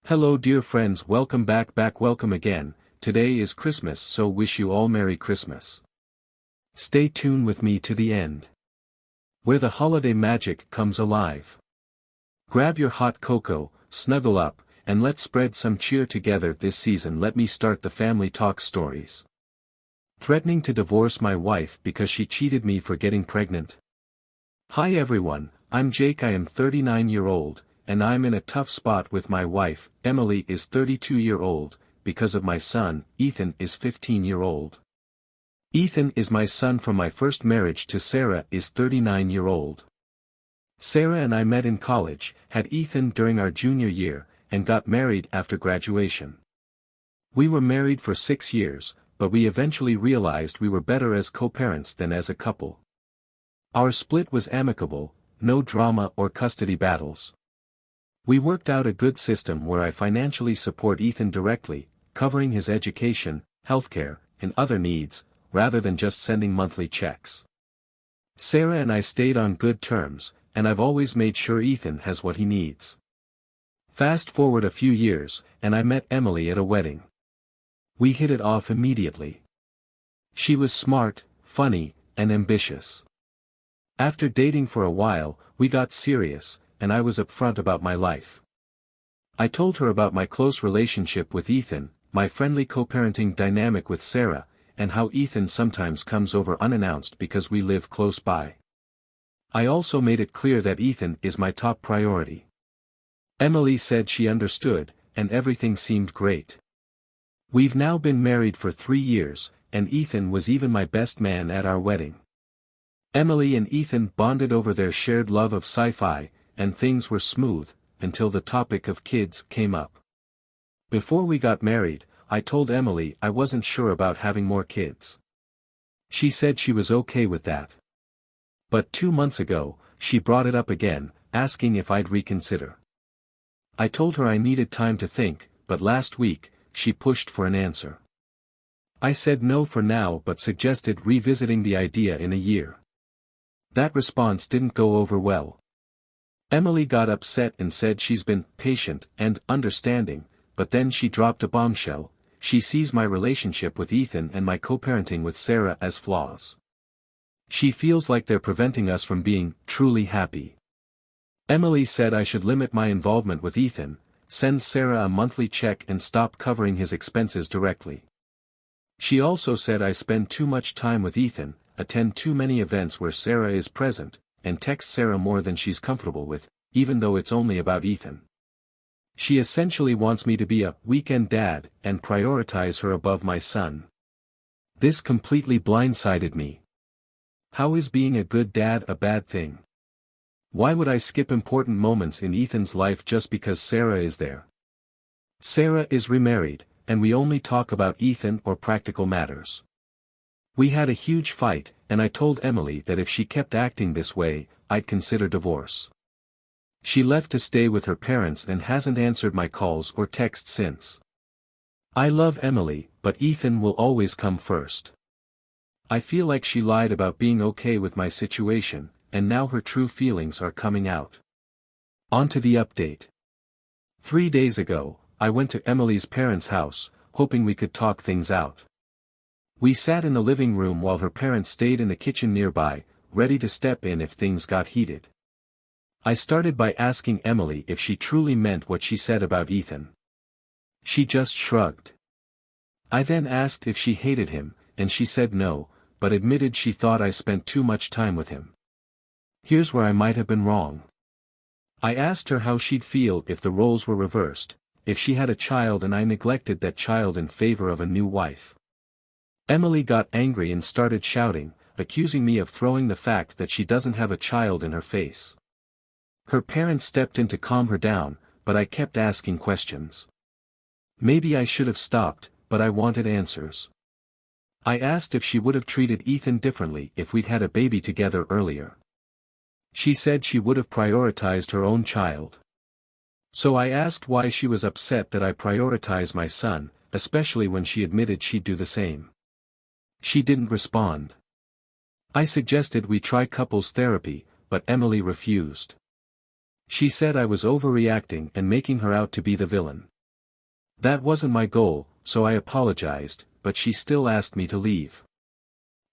Hello dear friends, welcome back, welcome again. Today is Christmas, so wish you all Merry Christmas. Stay tuned with me to the end, where the holiday magic comes alive. Grab your hot cocoa, snuggle up, and let's spread some cheer together this season. Let me start the family talk stories. Threatening to divorce my wife because she cheated me for getting pregnant. Hi everyone, I'm Jake. I am 39-year-old. And I'm in a tough spot with my wife. Emily is 32-year-old, because of my son. Ethan is 15-year-old. Ethan is my son from my first marriage to Sarah is 39-year-old. Sarah and I met in college, had Ethan during our junior year, and got married after graduation. We were married for 6 years, but we eventually realized we were better as co-parents than as a couple. Our split was amicable, no drama or custody battles. We worked out a good system where I financially support Ethan directly, covering his education, healthcare, and other needs, rather than just sending monthly checks. Sarah and I stayed on good terms, and I've always made sure Ethan has what he needs. Fast forward a few years, and I met Emily at a wedding. We hit it off immediately. She was smart, funny, and ambitious. After dating for a while, we got serious, and I was upfront about my life. I told her about my close relationship with Ethan, my friendly co-parenting dynamic with Sarah, and how Ethan sometimes comes over unannounced because we live close by. I also made it clear that Ethan is my top priority. Emily said she understood, and everything seemed great. We've now been married for 3 years, and Ethan was even my best man at our wedding. Emily and Ethan bonded over their shared love of sci-fi, and things were smooth, until the topic of kids came up. Before we got married, I told Emily I wasn't sure about having more kids. She said she was okay with that. But 2 months ago, she brought it up again, asking if I'd reconsider. I told her I needed time to think, but last week, she pushed for an answer. I said no for now but suggested revisiting the idea in a year. That response didn't go over well. Emily got upset and said she's been patient and understanding, but then she dropped a bombshell. She sees my relationship with Ethan and my co-parenting with Sarah as flaws. She feels like they're preventing us from being truly happy. Emily said I should limit my involvement with Ethan, send Sarah a monthly check and stop covering his expenses directly. She also said I spend too much time with Ethan, attend too many events where Sarah is present, and text Sarah more than she's comfortable with, even though it's only about Ethan. She essentially wants me to be a weekend dad and prioritize her above my son. This completely blindsided me. How is being a good dad a bad thing? Why would I skip important moments in Ethan's life just because Sarah is there? Sarah is remarried, and we only talk about Ethan or practical matters. We had a huge fight, and I told Emily that if she kept acting this way, I'd consider divorce. She left to stay with her parents and hasn't answered my calls or texts since. I love Emily, but Ethan will always come first. I feel like she lied about being okay with my situation, and now her true feelings are coming out. On to the update. 3 days ago, I went to Emily's parents' house, hoping we could talk things out. We sat in the living room while her parents stayed in the kitchen nearby, ready to step in if things got heated. I started by asking Emily if she truly meant what she said about Ethan. She just shrugged. I then asked if she hated him, and she said no, but admitted she thought I spent too much time with him. Here's where I might have been wrong. I asked her how she'd feel if the roles were reversed, if she had a child and I neglected that child in favor of a new wife. Emily got angry and started shouting, accusing me of throwing the fact that she doesn't have a child in her face. Her parents stepped in to calm her down, but I kept asking questions. Maybe I should have stopped, but I wanted answers. I asked if she would have treated Ethan differently if we'd had a baby together earlier. She said she would have prioritized her own child. So I asked why she was upset that I prioritized my son, especially when she admitted she'd do the same. She didn't respond. I suggested we try couples therapy, but Emily refused. She said I was overreacting and making her out to be the villain. That wasn't my goal, so I apologized, but she still asked me to leave.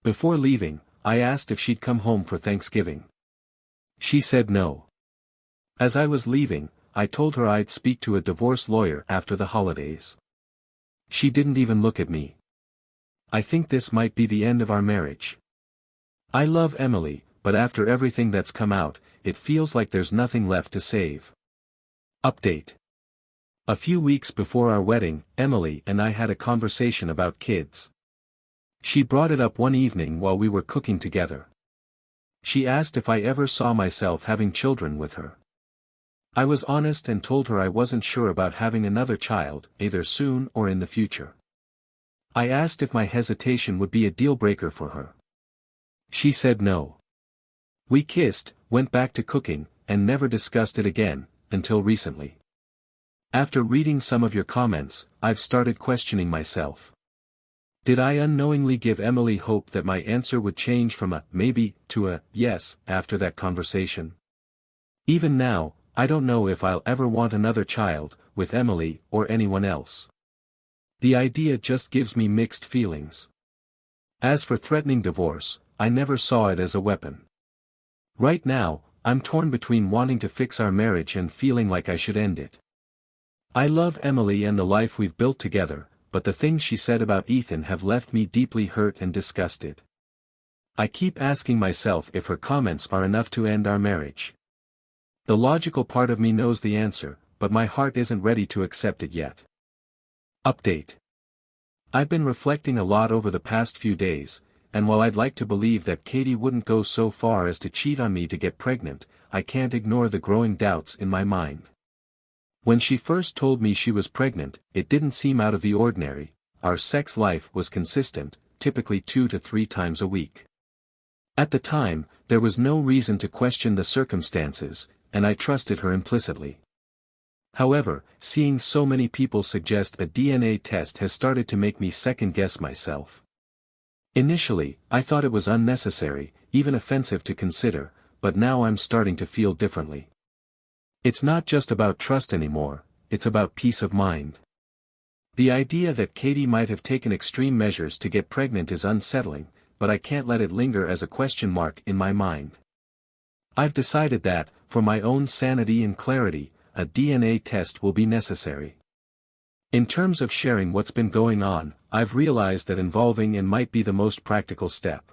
Before leaving, I asked if she'd come home for Thanksgiving. She said no. As I was leaving, I told her I'd speak to a divorce lawyer after the holidays. She didn't even look at me. I think this might be the end of our marriage. I love Emily, but after everything that's come out, it feels like there's nothing left to save. Update. A few weeks before our wedding, Emily and I had a conversation about kids. She brought it up one evening while we were cooking together. She asked if I ever saw myself having children with her. I was honest and told her I wasn't sure about having another child, either soon or in the future. I asked if my hesitation would be a deal-breaker for her. She said no. We kissed, went back to cooking, and never discussed it again, until recently. After reading some of your comments, I've started questioning myself. Did I unknowingly give Emily hope that my answer would change from a maybe to a yes after that conversation? Even now, I don't know if I'll ever want another child, with Emily or anyone else. The idea just gives me mixed feelings. As for threatening divorce, I never saw it as a weapon. Right now, I'm torn between wanting to fix our marriage and feeling like I should end it. I love Emily and the life we've built together, but the things she said about Ethan have left me deeply hurt and disgusted. I keep asking myself if her comments are enough to end our marriage. The logical part of me knows the answer, but my heart isn't ready to accept it yet. Update. I've been reflecting a lot over the past few days, and while I'd like to believe that Katie wouldn't go so far as to cheat on me to get pregnant, I can't ignore the growing doubts in my mind. When she first told me she was pregnant, it didn't seem out of the ordinary. Our sex life was consistent, typically 2 to 3 times a week. At the time, there was no reason to question the circumstances, and I trusted her implicitly. However, seeing so many people suggest a DNA test has started to make me second-guess myself. Initially, I thought it was unnecessary, even offensive to consider, but now I'm starting to feel differently. It's not just about trust anymore, it's about peace of mind. The idea that Katie might have taken extreme measures to get pregnant is unsettling, but I can't let it linger as a question mark in my mind. I've decided that, for my own sanity and clarity, a DNA test will be necessary. In terms of sharing what's been going on, I've realized that involving in might be the most practical step.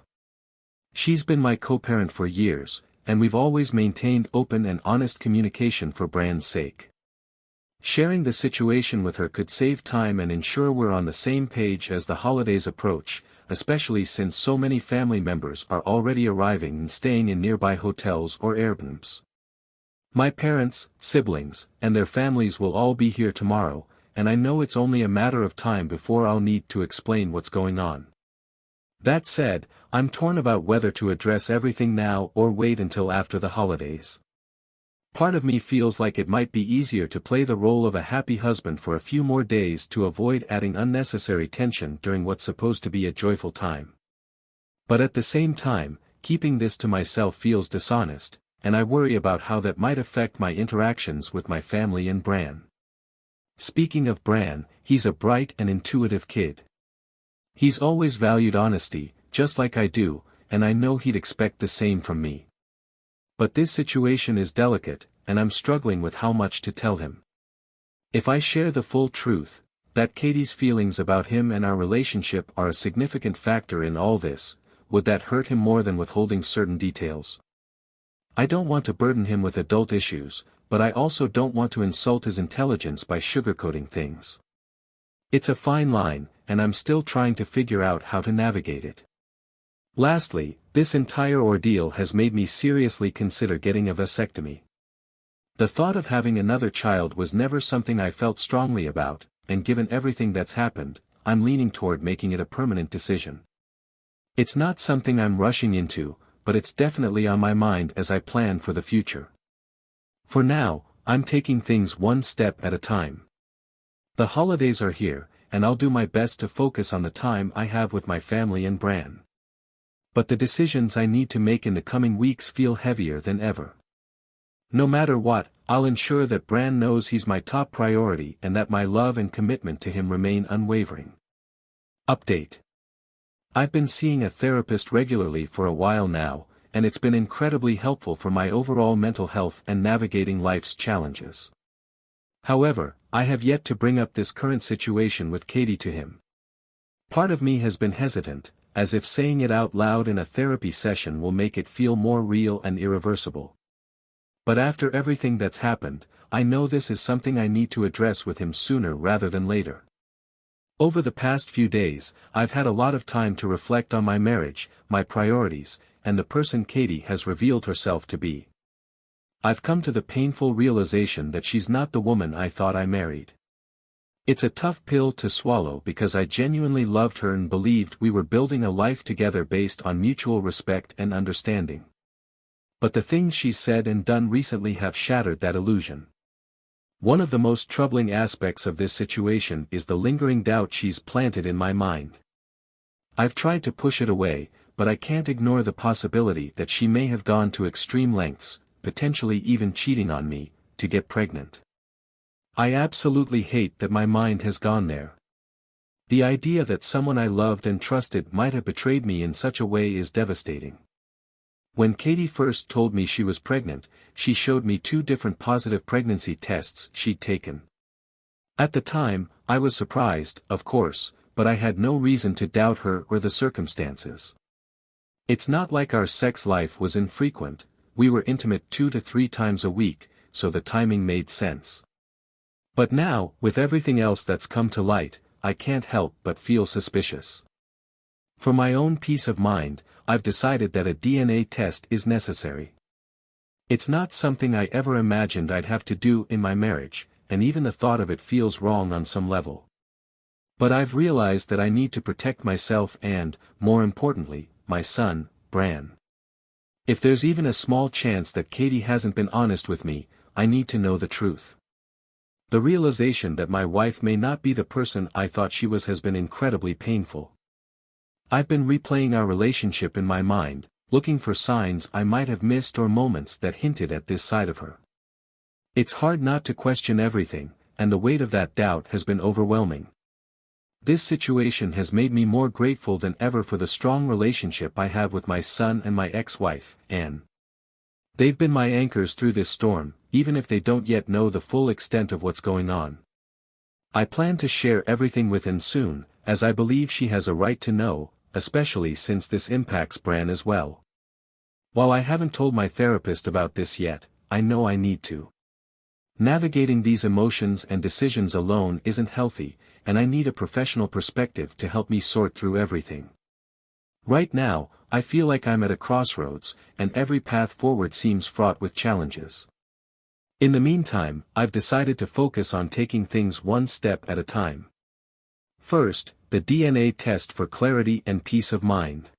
She's been my co-parent for years, and we've always maintained open and honest communication for Bran's sake. Sharing the situation with her could save time and ensure we're on the same page as the holidays approach, especially since so many family members are already arriving and staying in nearby hotels or Airbnbs. My parents, siblings, and their families will all be here tomorrow, and I know it's only a matter of time before I'll need to explain what's going on. That said, I'm torn about whether to address everything now or wait until after the holidays. Part of me feels like it might be easier to play the role of a happy husband for a few more days to avoid adding unnecessary tension during what's supposed to be a joyful time. But at the same time, keeping this to myself feels dishonest, and I worry about how that might affect my interactions with my family and Bran. Speaking of Bran, he's a bright and intuitive kid. He's always valued honesty, just like I do, and I know he'd expect the same from me. But this situation is delicate, and I'm struggling with how much to tell him. If I share the full truth, that Katie's feelings about him and our relationship are a significant factor in all this, would that hurt him more than withholding certain details? I don't want to burden him with adult issues, but I also don't want to insult his intelligence by sugarcoating things. It's a fine line, and I'm still trying to figure out how to navigate it. Lastly, this entire ordeal has made me seriously consider getting a vasectomy. The thought of having another child was never something I felt strongly about, and given everything that's happened, I'm leaning toward making it a permanent decision. It's not something I'm rushing into, but it's definitely on my mind as I plan for the future. For now, I'm taking things one step at a time. The holidays are here, and I'll do my best to focus on the time I have with my family and Bran. But the decisions I need to make in the coming weeks feel heavier than ever. No matter what, I'll ensure that Bran knows he's my top priority and that my love and commitment to him remain unwavering. Update. I've been seeing a therapist regularly for a while now, and it's been incredibly helpful for my overall mental health and navigating life's challenges. However, I have yet to bring up this current situation with Katie to him. Part of me has been hesitant, as if saying it out loud in a therapy session will make it feel more real and irreversible. But after everything that's happened, I know this is something I need to address with him sooner rather than later. Over the past few days, I've had a lot of time to reflect on my marriage, my priorities, and the person Katie has revealed herself to be. I've come to the painful realization that she's not the woman I thought I married. It's a tough pill to swallow because I genuinely loved her and believed we were building a life together based on mutual respect and understanding. But the things she's said and done recently have shattered that illusion. One of the most troubling aspects of this situation is the lingering doubt she's planted in my mind. I've tried to push it away, but I can't ignore the possibility that she may have gone to extreme lengths, potentially even cheating on me, to get pregnant. I absolutely hate that my mind has gone there. The idea that someone I loved and trusted might have betrayed me in such a way is devastating. When Katie first told me she was pregnant, she showed me 2 different positive pregnancy tests she'd taken. At the time, I was surprised, of course, but I had no reason to doubt her or the circumstances. It's not like our sex life was infrequent, we were intimate 2 to 3 times a week, so the timing made sense. But now, with everything else that's come to light, I can't help but feel suspicious. For my own peace of mind, I've decided that a DNA test is necessary. It's not something I ever imagined I'd have to do in my marriage, and even the thought of it feels wrong on some level. But I've realized that I need to protect myself and, more importantly, my son, Bran. If there's even a small chance that Katie hasn't been honest with me, I need to know the truth. The realization that my wife may not be the person I thought she was has been incredibly painful. I've been replaying our relationship in my mind, looking for signs I might have missed or moments that hinted at this side of her. It's hard not to question everything, and the weight of that doubt has been overwhelming. This situation has made me more grateful than ever for the strong relationship I have with my son and my ex-wife, Anne. They've been my anchors through this storm, even if they don't yet know the full extent of what's going on. I plan to share everything with Anne soon, as I believe she has a right to know, especially since this impacts Bran as well. While I haven't told my therapist about this yet, I know I need to. Navigating these emotions and decisions alone isn't healthy, and I need a professional perspective to help me sort through everything. Right now, I feel like I'm at a crossroads, and every path forward seems fraught with challenges. In the meantime, I've decided to focus on taking things one step at a time. First, the DNA test for clarity and peace of mind.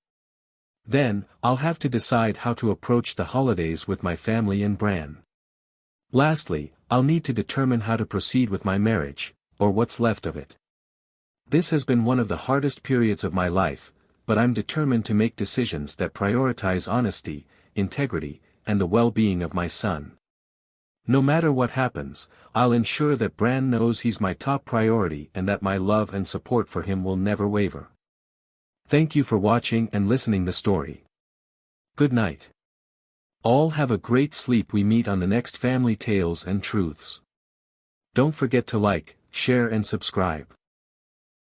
Then, I'll have to decide how to approach the holidays with my family and Bran. Lastly, I'll need to determine how to proceed with my marriage, or what's left of it. This has been one of the hardest periods of my life, but I'm determined to make decisions that prioritize honesty, integrity, and the well-being of my son. No matter what happens, I'll ensure that Bran knows he's my top priority and that my love and support for him will never waver. Thank you for watching and listening the story. Good night. All have a great sleep. We meet on the next Family Tales and Truths. Don't forget to like, share and subscribe.